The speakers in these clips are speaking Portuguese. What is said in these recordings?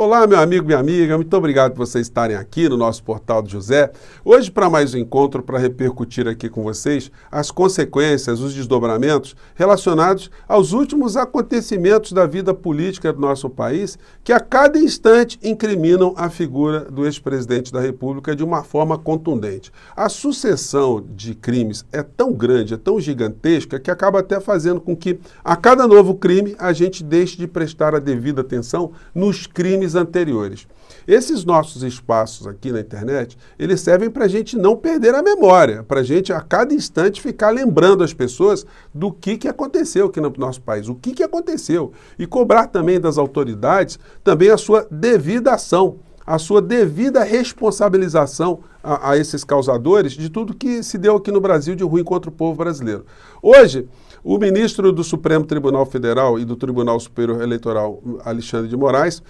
Olá, meu amigo, minha amiga, muito obrigado por vocês estarem aqui no nosso Portal do José. Hoje, para mais um encontro, para repercutir aqui com vocês as consequências, os desdobramentos relacionados aos últimos acontecimentos da vida política do nosso país, que a cada instante incriminam a figura do ex-presidente da República de uma forma contundente. A sucessão de crimes é tão grande, é tão gigantesca, que acaba até fazendo com que, a cada novo crime, a gente deixe de prestar a devida atenção nos crimes anteriores. Esses nossos espaços aqui na internet, eles servem para a gente não perder a memória, para a gente a cada instante ficar lembrando as pessoas do que aconteceu aqui no nosso país, o que aconteceu, e cobrar também das autoridades também a sua devida ação, a sua devida responsabilização a esses causadores de tudo que se deu aqui no Brasil de ruim contra o povo brasileiro. Hoje, o ministro do Supremo Tribunal Federal e do Tribunal Superior Eleitoral, Alexandre de Moraes,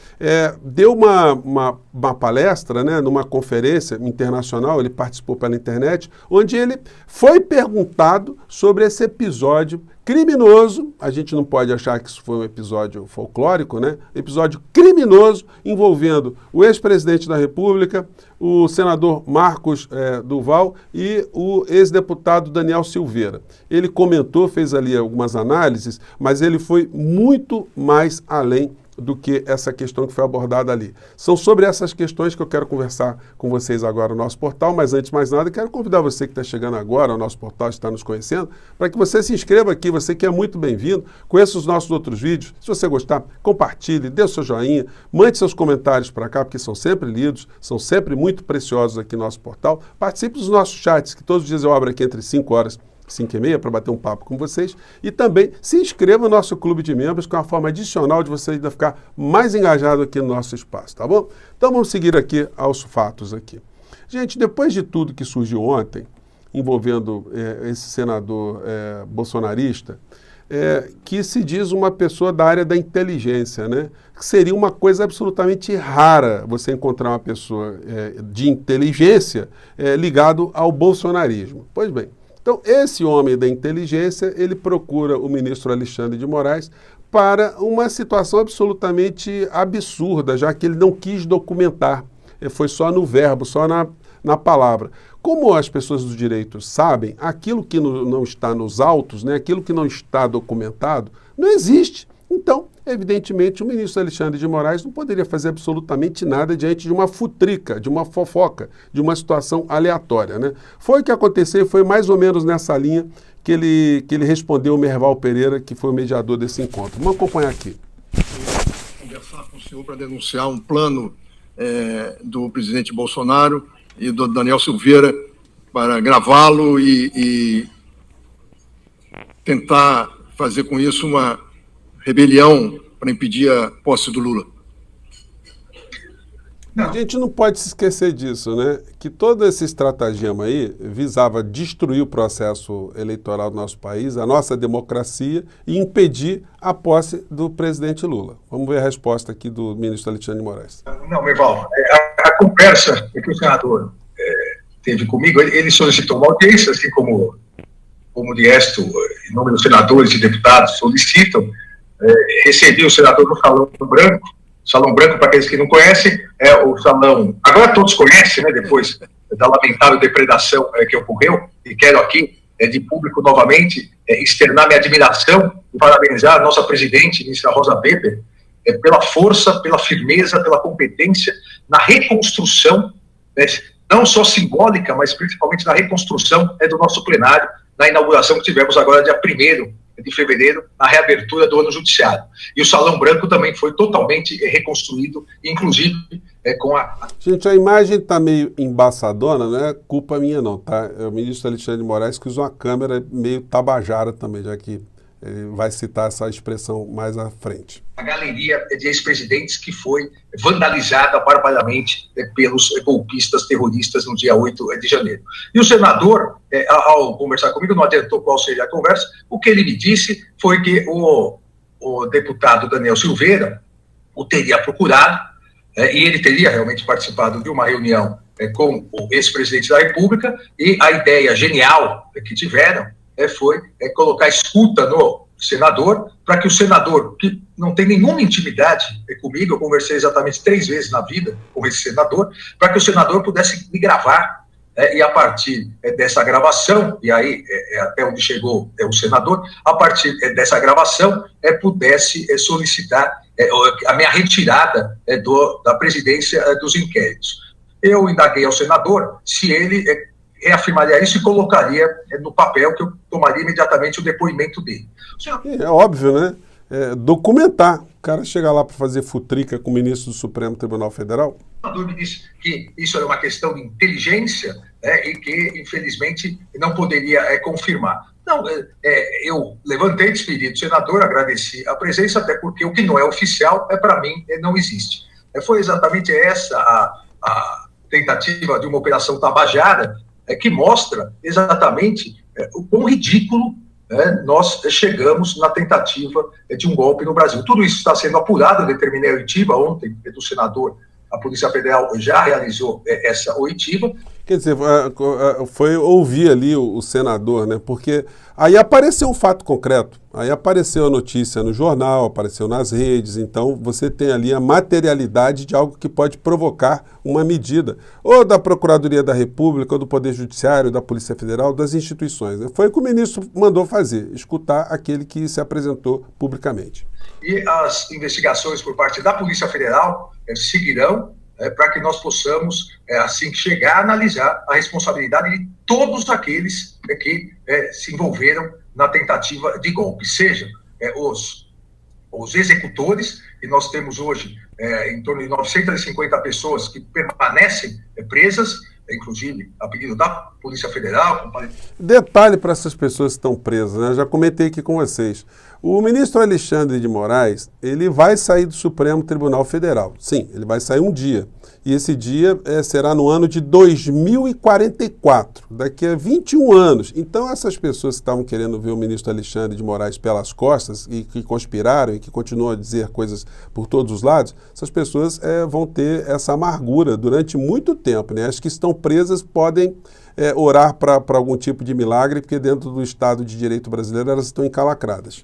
deu uma palestra, né, numa conferência internacional, ele participou pela internet, onde ele foi perguntado sobre esse episódio criminoso, a gente não pode achar que isso foi um episódio folclórico, né? Episódio criminoso envolvendo o ex-presidente da República, o senador Marcos Duval e o ex-deputado Daniel Silveira. Ele comentou, fez ali algumas análises, mas ele foi muito mais além do que essa questão que foi abordada ali. São sobre essas questões que eu quero conversar com vocês agora no nosso portal, mas antes de mais nada, quero convidar você que está chegando agora ao nosso portal, está nos conhecendo, para que você se inscreva aqui, você que é muito bem-vindo, conheça os nossos outros vídeos, se você gostar, compartilhe, dê o seu joinha, mande seus comentários para cá, porque são sempre lidos, são sempre muito preciosos aqui no nosso portal, participe dos nossos chats, que todos os dias eu abro aqui entre 5 horas 5h30 para bater um papo com vocês, e também se inscreva no nosso clube de membros, que é uma forma adicional de você ainda ficar mais engajado aqui no nosso espaço, tá bom? Então vamos seguir aqui aos fatos aqui. Gente, depois de tudo que surgiu ontem, envolvendo esse senador bolsonarista, que se diz uma pessoa da área da inteligência, né? Que seria uma coisa absolutamente rara você encontrar uma pessoa de inteligência ligado ao bolsonarismo. Pois bem, então, esse homem da inteligência, ele procura o ministro Alexandre de Moraes para uma situação absolutamente absurda, já que ele não quis documentar, foi só no verbo, só na palavra. Como as pessoas do direito sabem, aquilo que não está nos autos, né, aquilo que não está documentado, não existe. Então, evidentemente, o ministro Alexandre de Moraes não poderia fazer absolutamente nada diante de uma futrica, de uma fofoca, de uma situação aleatória, né? Foi o que aconteceu, foi mais ou menos nessa linha que ele respondeu ao Merval Pereira, que foi o mediador desse encontro. Vamos acompanhar aqui. Conversar com o senhor para denunciar um plano do presidente Bolsonaro e do Daniel Silveira para gravá-lo e tentar fazer com isso uma rebelião para impedir a posse do Lula. A gente não pode se esquecer disso, né? Que todo esse estratagema aí visava destruir o processo eleitoral do nosso país, a nossa democracia, e impedir a posse do presidente Lula. Vamos ver a resposta aqui do ministro Alexandre de Moraes. Não, Merval, a conversa que o senador teve comigo, ele solicitou uma audiência, assim como de resto, inúmeros senadores e deputados solicitam. Recebi o senador no Salão Branco. Salão Branco, para aqueles que não conhecem, é o salão... Agora todos conhecem, né, depois da lamentável depredação que ocorreu, e quero aqui, de público novamente, externar minha admiração e parabenizar a nossa presidente, ministra Rosa Weber, pela força, pela firmeza, pela competência na reconstrução, né, não só simbólica, mas principalmente na reconstrução do nosso plenário, na inauguração que tivemos agora dia 1º de fevereiro, na reabertura do ano judiciário. E o Salão Branco também foi totalmente reconstruído, inclusive com a... Gente, a imagem está meio embaçadona, não é culpa minha não, tá? É o ministro Alexandre de Moraes que usa uma câmera meio tabajara também, já que ele vai citar essa expressão mais à frente. A galeria de ex-presidentes que foi vandalizada barbaramente pelos golpistas terroristas no dia 8 de janeiro. E o senador, ao conversar comigo, não adiantou qual seria a conversa, o que ele me disse foi que o deputado Daniel Silveira o teria procurado, e ele teria realmente participado de uma reunião com o ex-presidente da República, e a ideia genial que tiveram foi colocar escuta no senador, para que o senador, que não tem nenhuma intimidade comigo, eu conversei exatamente 3 vezes na vida com esse senador, para que o senador pudesse me gravar, e a partir dessa gravação, e aí até onde chegou o senador, a partir dessa gravação, pudesse solicitar a minha retirada da presidência dos inquéritos. Eu indaguei ao senador se ele reafirmaria isso e colocaria no papel que eu tomaria imediatamente o depoimento dele. É óbvio, né? Documentar. O cara chega lá para fazer futrica com o ministro do Supremo Tribunal Federal. O senador me disse que isso era uma questão de inteligência, e que, infelizmente, não poderia confirmar. Não, eu levantei, despedi do senador, agradeci a presença, até porque o que não é oficial, para mim, não existe. Foi exatamente essa a tentativa de uma operação tabajara, que mostra exatamente o quão ridículo nós chegamos na tentativa de um golpe no Brasil. Tudo isso está sendo apurado, eu determinei a oitiva ontem do senador, a Polícia Federal já realizou essa oitiva. Quer dizer, foi ouvir ali o senador, né? Porque aí apareceu um fato concreto, aí apareceu a notícia no jornal, apareceu nas redes, então você tem ali a materialidade de algo que pode provocar uma medida, ou da Procuradoria da República, ou do Poder Judiciário, da Polícia Federal, das instituições. Foi o que o ministro mandou fazer, escutar aquele que se apresentou publicamente. E as investigações por parte da Polícia Federal seguirão, para que nós possamos, assim que chegar, analisar a responsabilidade de todos aqueles que se envolveram na tentativa de golpe, sejam os executores, e nós temos hoje em torno de 950 pessoas que permanecem presas, inclusive a pedido da Polícia Federal. Detalhe para essas pessoas que estão presas, né? Já comentei aqui com vocês. O ministro Alexandre de Moraes, ele vai sair do Supremo Tribunal Federal. Sim, ele vai sair um dia. E esse dia será no ano de 2044, daqui a 21 anos. Então, essas pessoas que estavam querendo ver o ministro Alexandre de Moraes pelas costas e que conspiraram e que continuam a dizer coisas por todos os lados, essas pessoas vão ter essa amargura durante muito tempo, né? As que estão presas podem orar para algum tipo de milagre, porque dentro do Estado de Direito brasileiro elas estão encalacradas.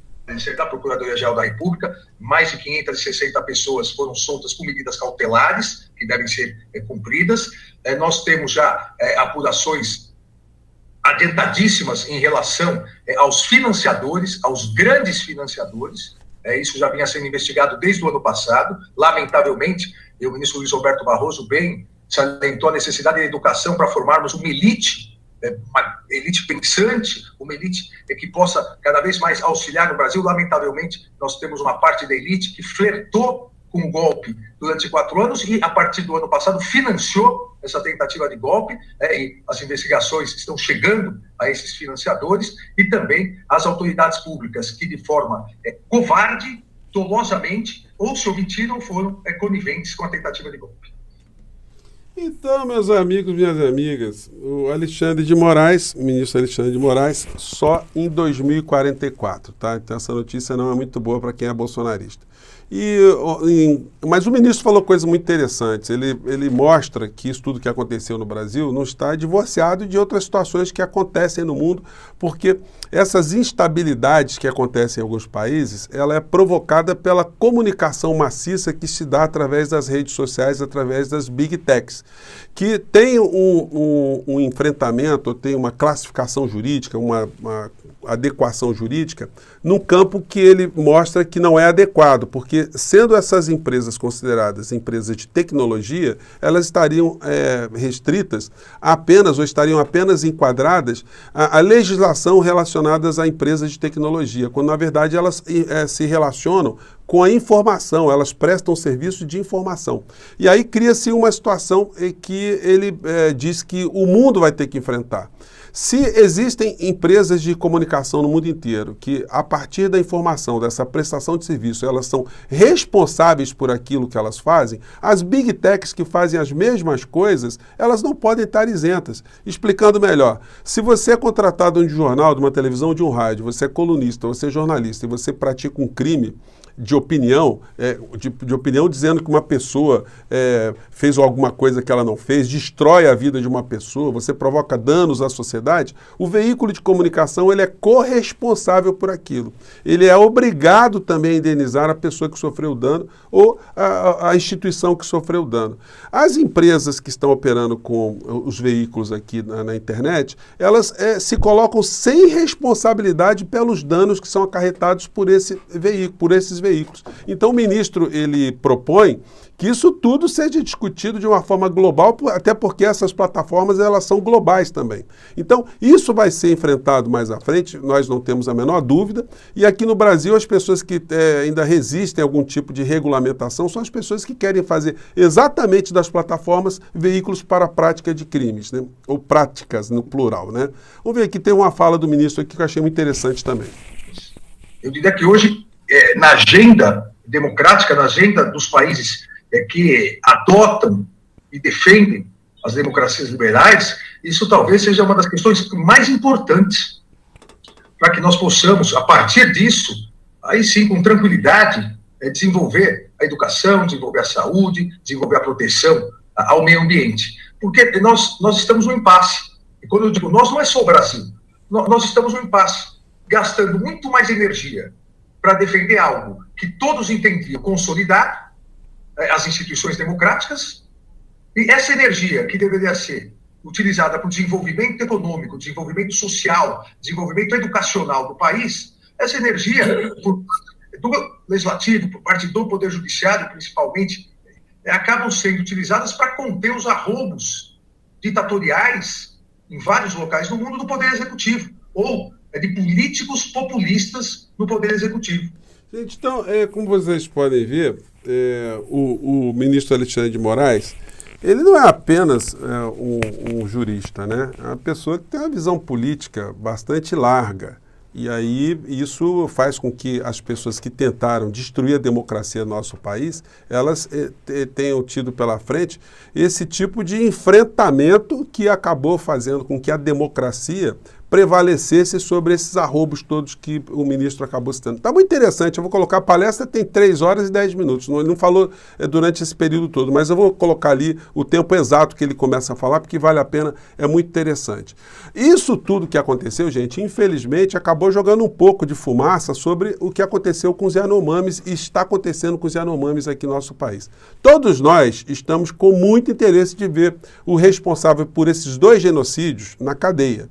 Da Procuradoria-Geral da República, mais de 560 pessoas foram soltas com medidas cautelares, que devem ser cumpridas. Nós temos já apurações adiantadíssimas em relação aos financiadores, aos grandes financiadores. Isso já vinha sendo investigado desde o ano passado. Lamentavelmente, o ministro Luiz Roberto Barroso bem salientou a necessidade de educação para formarmos uma elite pensante, uma elite que possa cada vez mais auxiliar no Brasil. Lamentavelmente, nós temos uma parte da elite que flertou com o golpe durante 4 anos e, a partir do ano passado, financiou essa tentativa de golpe, e as investigações estão chegando a esses financiadores e também as autoridades públicas que, de forma covarde, dolosamente, ou se omitiram, foram coniventes com a tentativa de golpe. Então, meus amigos, minhas amigas, o Alexandre de Moraes, o ministro Alexandre de Moraes, só em 2044, tá? Então essa notícia não é muito boa para quem é bolsonarista. Mas o ministro falou coisas muito interessantes. Ele mostra que isso tudo que aconteceu no Brasil não está divorciado de outras situações que acontecem no mundo, porque essas instabilidades que acontecem em alguns países, ela é provocada pela comunicação maciça que se dá através das redes sociais, através das big techs, que tem um enfrentamento, tem uma classificação jurídica, uma adequação jurídica, num campo que ele mostra que não é adequado, porque sendo essas empresas consideradas empresas de tecnologia, elas estariam restritas apenas, ou estariam apenas enquadradas a legislação relacionadas a empresas de tecnologia, quando na verdade elas se relacionam com a informação, elas prestam serviço de informação. E aí cria-se uma situação que ele diz que o mundo vai ter que enfrentar. Se existem empresas de comunicação no mundo inteiro que, a partir da informação, dessa prestação de serviço, elas são responsáveis por aquilo que elas fazem, as big techs que fazem as mesmas coisas, elas não podem estar isentas. Explicando melhor, se você é contratado de um jornal, de uma televisão, de um rádio, você é colunista, você é jornalista e você pratica um crime, de opinião, de opinião dizendo que uma pessoa fez alguma coisa que ela não fez, destrói a vida de uma pessoa, você provoca danos à sociedade, o veículo de comunicação ele é corresponsável por aquilo. Ele é obrigado também a indenizar a pessoa que sofreu o dano ou a instituição que sofreu o dano. As empresas que estão operando com os veículos aqui na internet, elas se colocam sem responsabilidade pelos danos que são acarretados por esses veículos. Então o ministro ele propõe que isso tudo seja discutido de uma forma global, até porque essas plataformas elas são globais também. Então isso vai ser enfrentado mais à frente, nós não temos a menor dúvida, e aqui no Brasil as pessoas que ainda resistem a algum tipo de regulamentação são as pessoas que querem fazer exatamente das plataformas veículos para a prática de crimes, né? Ou práticas no plural, né? Vamos ver aqui, tem uma fala do ministro aqui que eu achei muito interessante também. Eu diria que hoje, na agenda democrática, na agenda dos países que adotam e defendem as democracias liberais, isso talvez seja uma das questões mais importantes para que nós possamos, a partir disso, aí sim, com tranquilidade, desenvolver a educação, desenvolver a saúde, desenvolver a proteção ao meio ambiente. Porque nós estamos no impasse. E quando eu digo nós, não é só o Brasil. Nós estamos no impasse, gastando muito mais energia para defender algo que todos entendiam consolidar, as instituições democráticas, e essa energia que deveria ser utilizada para o desenvolvimento econômico, desenvolvimento social, desenvolvimento educacional do país, essa energia do legislativo, por parte do Poder Judiciário, principalmente, acabam sendo utilizadas para conter os arroubos ditatoriais em vários locais do mundo do Poder Executivo, ou de políticos populistas no Poder Executivo. Gente, então, como vocês podem ver, o ministro Alexandre de Moraes, ele não é apenas um jurista, né? É uma pessoa que tem uma visão política bastante larga. E aí isso faz com que as pessoas que tentaram destruir a democracia no nosso país, elas tenham tido pela frente esse tipo de enfrentamento que acabou fazendo com que a democracia prevalecesse sobre esses arroubos todos que o ministro acabou citando. Está muito interessante, eu vou colocar a palestra, tem 3 horas e 10 minutos, ele não falou durante esse período todo, mas eu vou colocar ali o tempo exato que ele começa a falar, porque vale a pena, é muito interessante. Isso tudo que aconteceu, gente, infelizmente, acabou jogando um pouco de fumaça sobre o que aconteceu com os Yanomamis e está acontecendo com os Yanomamis aqui no nosso país. Todos nós estamos com muito interesse de ver o responsável por esses 2 genocídios na cadeia.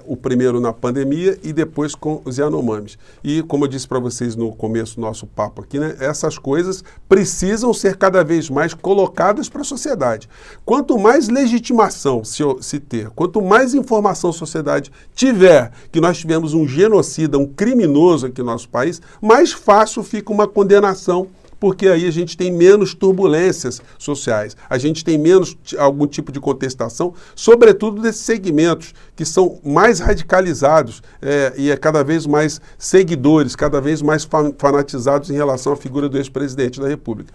O primeiro na pandemia e depois com os Yanomamis. E, como eu disse para vocês no começo do nosso papo aqui, né, essas coisas precisam ser cada vez mais colocadas para a sociedade. Quanto mais legitimação se ter, quanto mais informação a sociedade tiver que nós tivemos um genocida, um criminoso aqui no nosso país, mais fácil fica uma condenação, porque aí a gente tem menos turbulências sociais, a gente tem menos algum tipo de contestação, sobretudo desses segmentos que são mais radicalizados e cada vez mais seguidores, cada vez mais fanatizados em relação à figura do ex-presidente da República.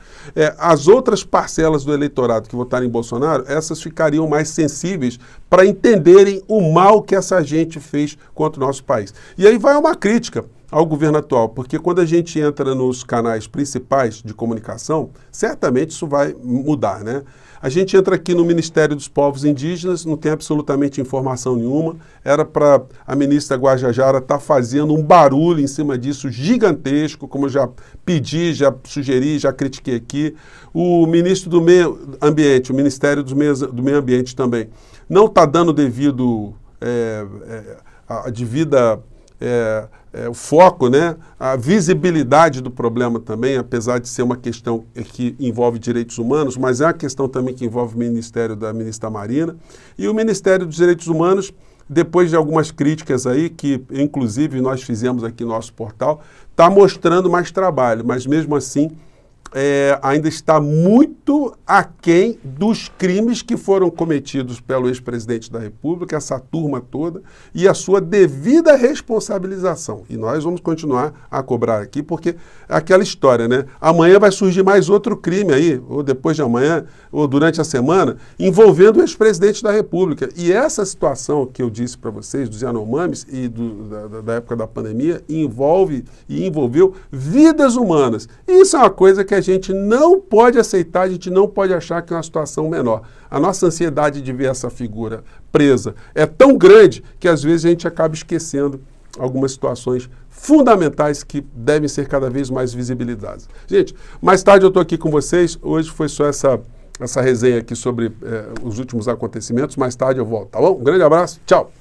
As outras parcelas do eleitorado que votaram em Bolsonaro, essas ficariam mais sensíveis para entenderem o mal que essa gente fez contra o nosso país. E aí vai uma crítica ao governo atual, porque quando a gente entra nos canais principais de comunicação, certamente isso vai mudar, né? A gente entra aqui no Ministério dos Povos Indígenas, não tem absolutamente informação nenhuma, era para a ministra Guajajara estar fazendo um barulho em cima disso gigantesco, como eu já pedi, já sugeri, já critiquei aqui. O ministro do Meio Ambiente, o Ministério do Meio Ambiente também, não está dando devida o foco, né? A visibilidade do problema também, apesar de ser uma questão que envolve direitos humanos, mas é uma questão também que envolve o Ministério da Ministra Marina. E o Ministério dos Direitos Humanos, depois de algumas críticas aí, que inclusive nós fizemos aqui no nosso portal, está mostrando mais trabalho, mas mesmo assim ainda está muito aquém dos crimes que foram cometidos pelo ex-presidente da República, essa turma toda, e a sua devida responsabilização. E nós vamos continuar a cobrar aqui, porque é aquela história, né? Amanhã vai surgir mais outro crime aí, ou depois de amanhã, ou durante a semana, envolvendo o ex-presidente da República. E essa situação que eu disse para vocês, dos Yanomamis e da época da pandemia, envolve e envolveu vidas humanas. E isso é uma coisa que a gente não pode aceitar, a gente não pode achar que é uma situação menor. A nossa ansiedade de ver essa figura presa é tão grande que às vezes a gente acaba esquecendo algumas situações fundamentais que devem ser cada vez mais visibilizadas. Gente, mais tarde eu estou aqui com vocês, hoje foi só essa resenha aqui sobre os últimos acontecimentos, mais tarde eu volto, tá bom? Um grande abraço, tchau!